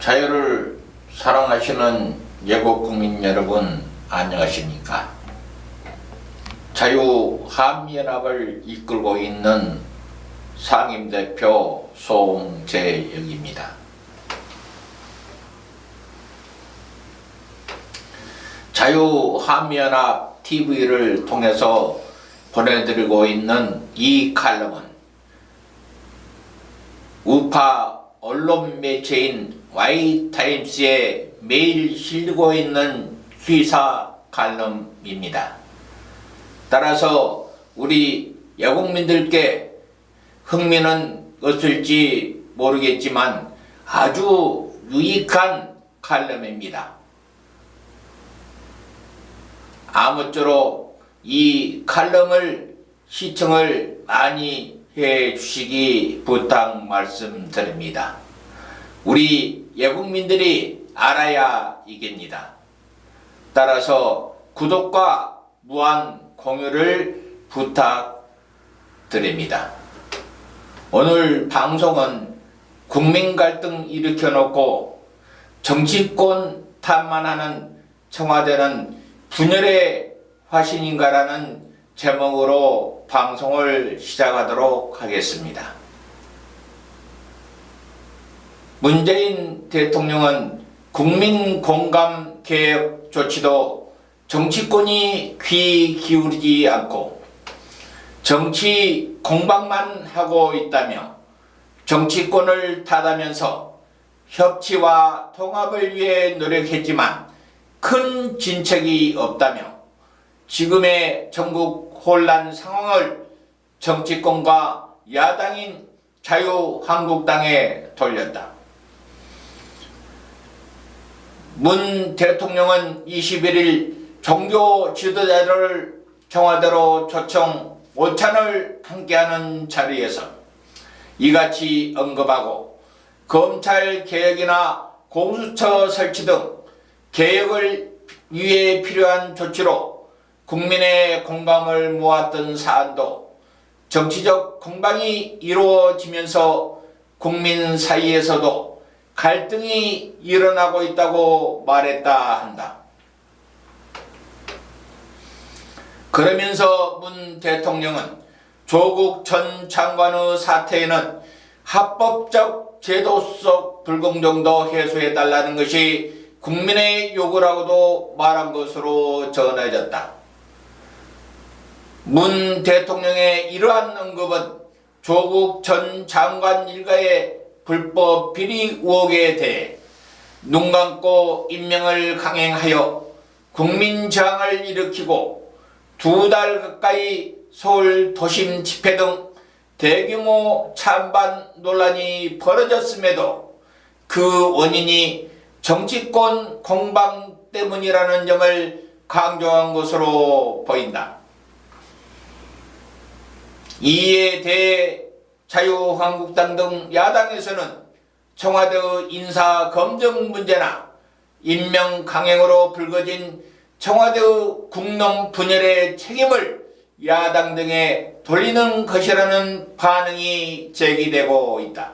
자유를 사랑하시는 예국 국민 여러분, 안녕하십니까? 자유한미연합을 이끌고 있는 상임대표 송재영입니다. 자유한미연합 TV를 통해서 보내드리고 있는 이 칼럼은 우파 언론 매체인 Y타임스에 매일 실리고 있는 시사 칼럼입니다. 따라서 우리 여국민들께 흥미는 없을지 모르겠지만 아주 유익한 칼럼입니다. 아무쪼록 이 칼럼을 시청을 많이 해 주시기 부탁 말씀드립니다. 우리 예국민들이 알아야 이깁니다. 따라서 구독과 무한 공유를 부탁드립니다. 오늘 방송은 국민 갈등 일으켜놓고 정치권 탓만하는 청와대는 분열의 화신인가라는 제목으로 방송을 시작하도록 하겠습니다. 문재인 대통령은 국민 공감 개혁 조치도 정치권이 귀 기울이지 않고 정치 공방만 하고 있다며 정치권을 탓하면서 협치와 통합을 위해 노력했지만 큰 진척이 없다며 지금의 전국 혼란 상황을 정치권과 야당인 자유한국당에 돌렸다. 문 대통령은 21일 종교 지도자들을 청와대로 초청 오찬을 함께하는 자리에서 이같이 언급하고 검찰 개혁이나 공수처 설치 등 개혁을 위해 필요한 조치로 국민의 공감을 모았던 사안도 정치적 공방이 이루어지면서 국민 사이에서도 갈등이 일어나고 있다고 말했다 한다. 그러면서 문 대통령은 조국 전 장관의 사퇴에는 합법적 제도 속 불공정도 해소해달라는 것이 국민의 요구라고도 말한 것으로 전해졌다. 문 대통령의 이러한 언급은 조국 전 장관 일가의 불법 비리 의혹에 대해 눈 감고 임명을 강행하여 국민 저항을 일으키고 2달 가까이 서울 도심 집회 등 대규모 찬반 논란이 벌어졌음에도 그 원인이 정치권 공방 때문이라는 점을 강조한 것으로 보인다. 이에 대해 자유한국당 등 야당에서는 청와대 인사 검증 문제나 임명 강행으로 불거진 청와대 국론 분열의 책임을 야당 등에 돌리는 것이라는 반응이 제기되고 있다.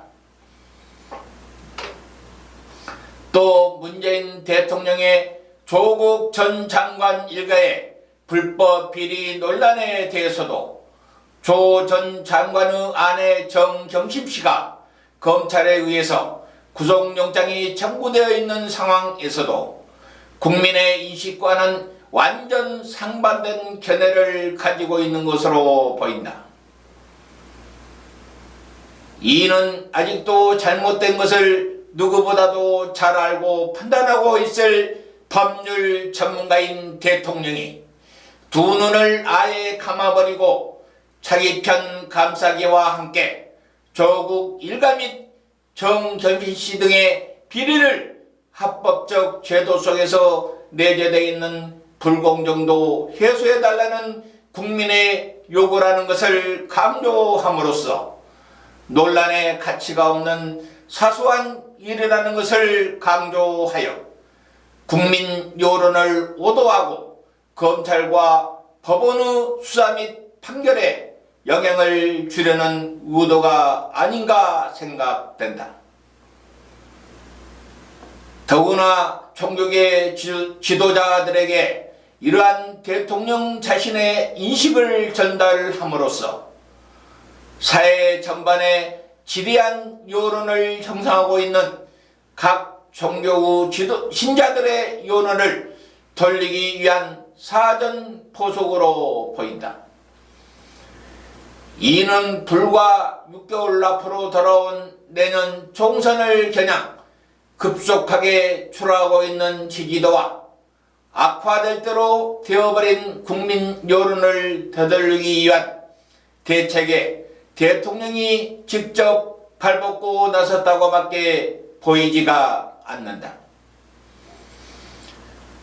또 문재인 대통령의 조국 전 장관 일가의 불법 비리 논란에 대해서도 조 전 장관의 아내 정경심 씨가 검찰에 의해서 구속영장이 청구되어 있는 상황에서도 국민의 인식과는 완전 상반된 견해를 가지고 있는 것으로 보인다. 이는 아직도 잘못된 것을 누구보다도 잘 알고 판단하고 있을 법률 전문가인 대통령이 두 눈을 아예 감아버리고 자기 편 감싸기와 함께 조국 일가 및 정경심 씨 등의 비리를 합법적 제도 속에서 내재되어 있는 불공정도 해소해달라는 국민의 요구라는 것을 강조함으로써 논란의 가치가 없는 사소한 일이라는 것을 강조하여 국민 여론을 오도하고 검찰과 법원의 수사 및 판결에 영향을 주려는 의도가 아닌가 생각된다. 더구나 종교계 지도자들에게 이러한 대통령 자신의 인식을 전달함으로써 사회 전반에 지대한 여론을 형성하고 있는 각 종교 신자들의 여론을 돌리기 위한 사전 포석으로 보인다. 이는 불과 6개월 앞으로 돌아온 내년 총선을 겨냥 급속하게 추락하고 있는 지지도와 악화될 대로 되어버린 국민 여론을 되돌리기 위한 대책에 대통령이 직접 발벗고 나섰다고밖에 보이지가 않는다.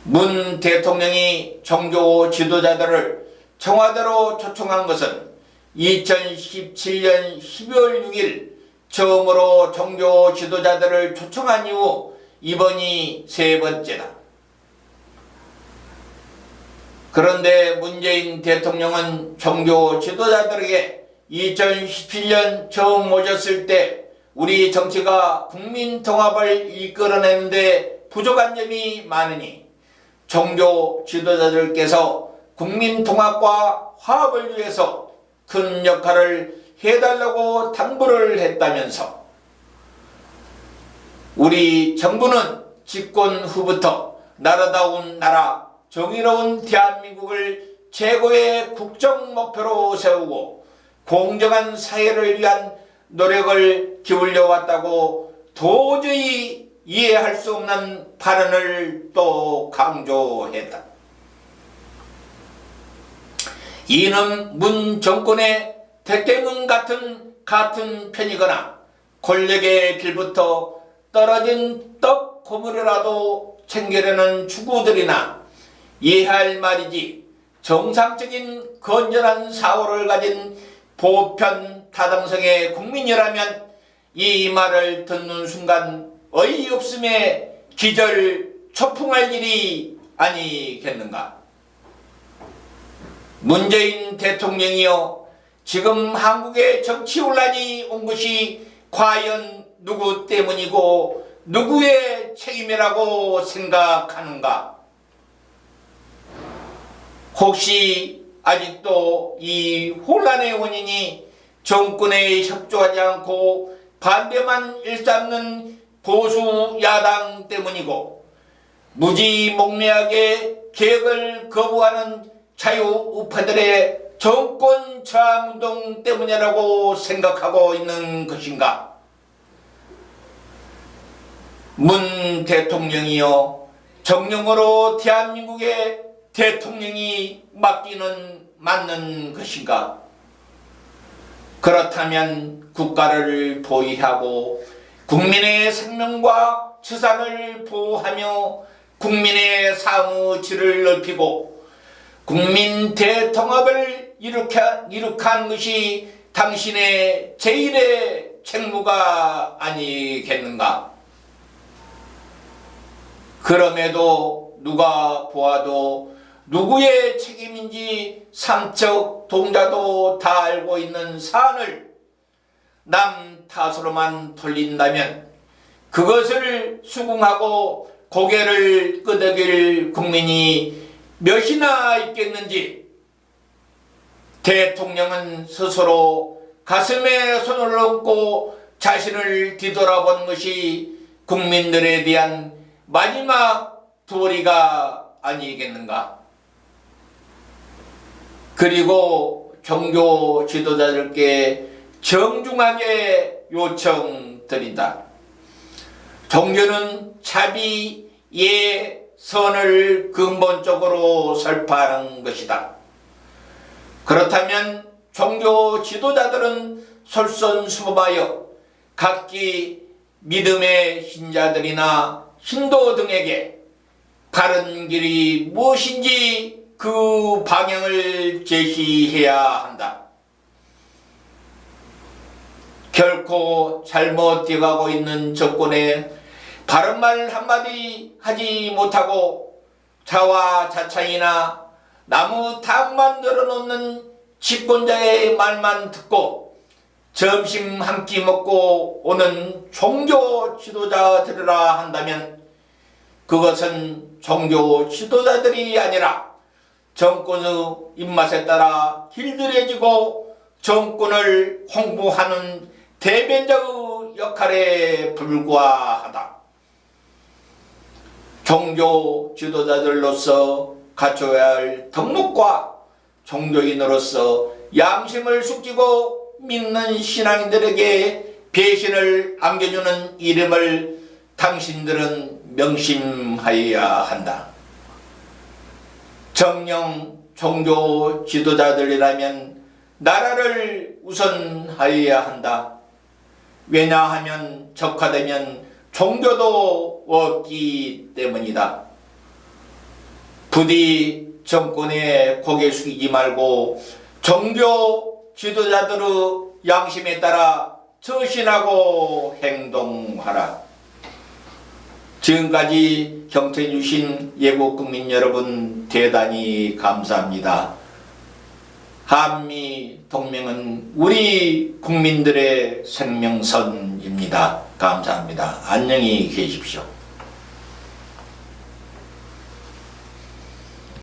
문 대통령이 종교 지도자들을 청와대로 초청한 것은 2017년 12월 6일 처음으로 종교 지도자들을 초청한 이후 이번이 세 번째다. 그런데 문재인 대통령은 종교 지도자들에게 2017년 처음 오셨을 때 우리 정치가 국민 통합을 이끌어내는데 부족한 점이 많으니 종교 지도자들께서 국민 통합과 화합을 위해서 큰 역할을 해달라고 당부를 했다면서 우리 정부는 집권 후부터 나라다운 나라, 정의로운 대한민국을 최고의 국정 목표로 세우고 공정한 사회를 위한 노력을 기울여 왔다고 도저히 이해할 수 없는 발언을 또 강조했다. 이는 문 정권의 대깨문 같은 편이거나 권력의 길부터 떨어진 떡 고무라도 챙기려는 추구들이나 이해할 말이지 정상적인 건전한 사고를 가진 보편 타당성의 국민이라면 이 말을 듣는 순간 어이없음에 기절 초풍할 일이 아니겠는가. 문재인 대통령이여, 지금 한국의 정치 혼란이 온 것이 과연 누구 때문이고 누구의 책임이라고 생각하는가? 혹시 아직도 이 혼란의 원인이 정권에 협조하지 않고 반대만 일삼는 보수 야당 때문이고 무지몽매하게 개혁을 거부하는 자유우파들의 정권 저항운동 때문이라고 생각하고 있는 것인가? 문 대통령이여, 정령으로 대한민국의 대통령이 맞는 것인가? 그렇다면 국가를 보위하고 국민의 생명과 재산을 보호하며 국민의 삶의 질을 넓히고 국민 대통합을 이룩한 것이 당신의 제일의 책무가 아니겠는가? 그럼에도 누가 보아도 누구의 책임인지 삼척 동자도 다 알고 있는 사안을 남 탓으로만 돌린다면 그것을 수긍하고 고개를 끄덕일 국민이 몇이나 있겠는지 대통령은 스스로 가슴에 손을 얹고 자신을 뒤돌아본 것이 국민들에 대한 마지막 도리가 아니겠는가? 그리고 종교 지도자들께 정중하게 요청드린다. 종교는 자비, 예, 선을 근본적으로 설파하는 것이다. 그렇다면 종교 지도자들은 솔선수범하여 각기 믿음의 신자들이나 신도 등에게 바른 길이 무엇인지 그 방향을 제시해야 한다. 결코 잘못되어가고 있는 정권에 바른 말 한마디 하지 못하고 자화자찬이나 나무 탑만 늘어놓는 집권자의 말만 듣고 점심 한 끼 먹고 오는 종교 지도자들이라 한다면 그것은 종교 지도자들이 아니라 정권의 입맛에 따라 길들여지고 정권을 홍보하는 대변자의 역할에 불과하다. 종교 지도자들로서 갖춰야 할 덕목과 종교인으로서 양심을 숙지고 믿는 신앙인들에게 배신을 안겨주는 이름을 당신들은 명심하여야 한다. 정령 종교 지도자들이라면 나라를 우선하여야 한다. 왜냐하면 적화되면 종교도 없기 때문이다. 부디 정권에 고개 숙이지 말고 종교 지도자들의 양심에 따라 처신하고 행동하라. 지금까지 경청해 주신 예국국민 여러분 대단히 감사합니다. 한미동맹은 우리 국민들의 생명선입니다. 감사합니다. 안녕히 계십시오.